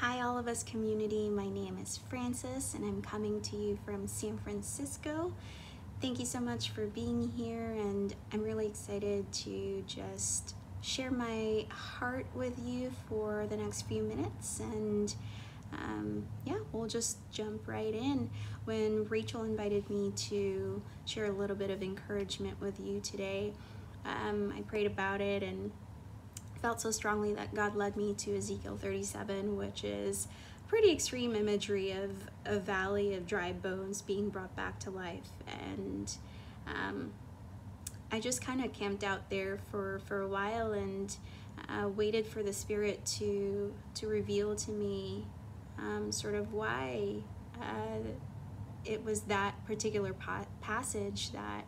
Hi all of us community, my name is Frances and I'm coming to you from San Francisco. Thank you so much for being here, and I'm really excited to just share my heart with you for the next few minutes, and yeah, we'll just jump right in. When Rachel invited me to share a little bit of encouragement with you today, I prayed about it and felt so strongly that God led me to Ezekiel 37, which is pretty extreme imagery of a valley of dry bones being brought back to life. And I just kind of camped out there for a while and waited for the Spirit to reveal to me sort of why it was that particular passage that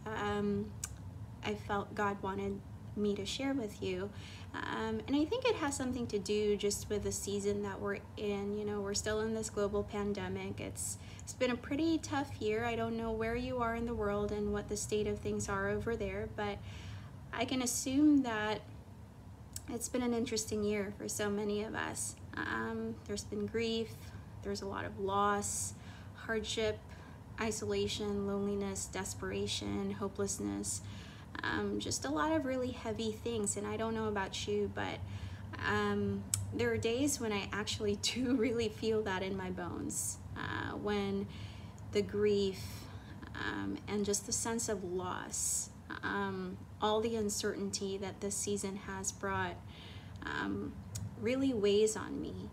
I felt God wanted me to share with you. And I think it has something to do just with the season that we're in. You know, we're still in this global pandemic. It's been a pretty tough year. I don't know where you are in the world and what the state of things are over there, but I can assume that it's been an interesting year for so many of us. There's been grief, there's a lot of loss, hardship, isolation, loneliness, desperation, hopelessness. Just a lot of really heavy things, and I don't know about you, but there are days when I actually do really feel that in my bones, when the grief and just the sense of loss, all the uncertainty that this season has brought really weighs on me.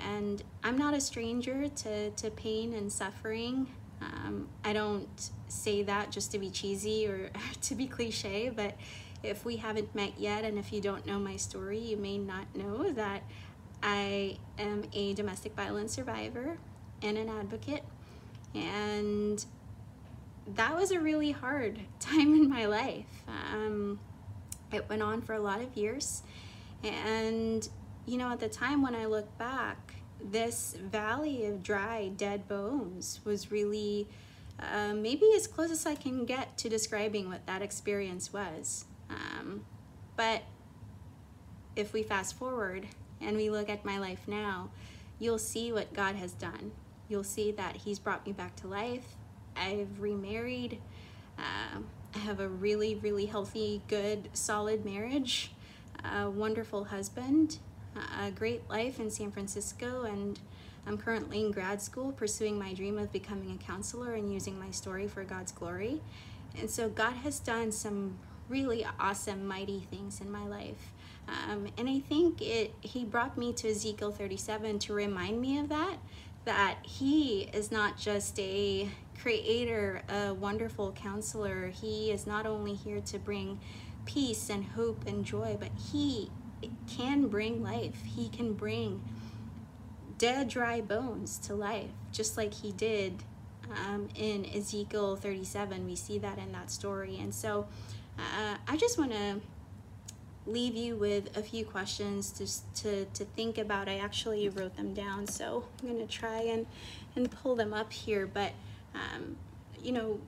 And I'm not a stranger to pain and suffering. I don't say that just to be cheesy or to be cliche, but if we haven't met yet and if you don't know my story, you may not know that I am a domestic violence survivor and an advocate, and that was a really hard time in my life. It went on for a lot of years, and you know, at the time when I look back, this valley of dry, dead bones was really maybe as close as I can get to describing what that experience was. But if we fast forward and we look at my life now, you'll see what God has done. You'll see that He's brought me back to life. I've remarried. I have a really, really healthy, good, solid marriage, a wonderful husband, a great life in San Francisco, and I'm currently in grad school pursuing my dream of becoming a counselor and using my story for God's glory. And so God has done some really awesome, mighty things in my life. And I think He brought me to Ezekiel 37 to remind me of that He is not just a creator, a wonderful counselor. He is not only here to bring peace and hope and joy, but He can bring life. He can bring dead, dry bones to life, just like He did in Ezekiel 37. We see that in that story. And so I just want to leave you with a few questions just to think about. I actually wrote them down, so I'm going to try and pull them up here. But you know,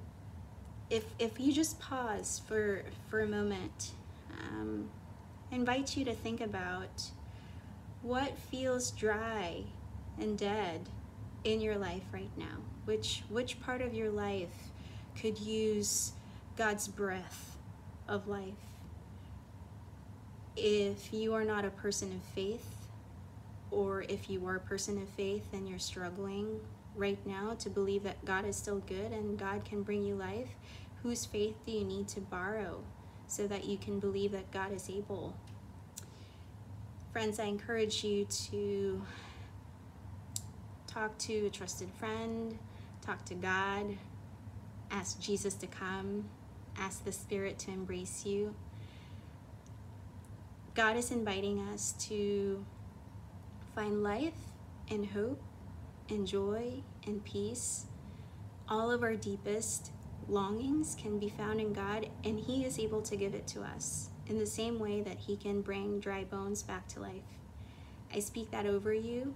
if you just pause for a moment, I invite you to think about what feels dry and dead in your life right now. Which part of your life could use God's breath of life? If you are not a person of faith, or if you are a person of faith and you're struggling right now to believe that God is still good and God can bring you life, whose faith do you need to borrow so that you can believe that God is able? Friends, I encourage you to talk to a trusted friend, talk to God, ask Jesus to come, ask the Spirit to embrace you. God is inviting us to find life and hope and joy and peace. All of our deepest longings can be found in God, and He is able to give it to us in the same way that He can bring dry bones back to life. I speak that over you,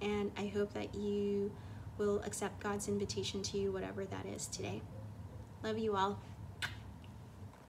and I hope that you will accept God's invitation to you, whatever that is today. Love you all.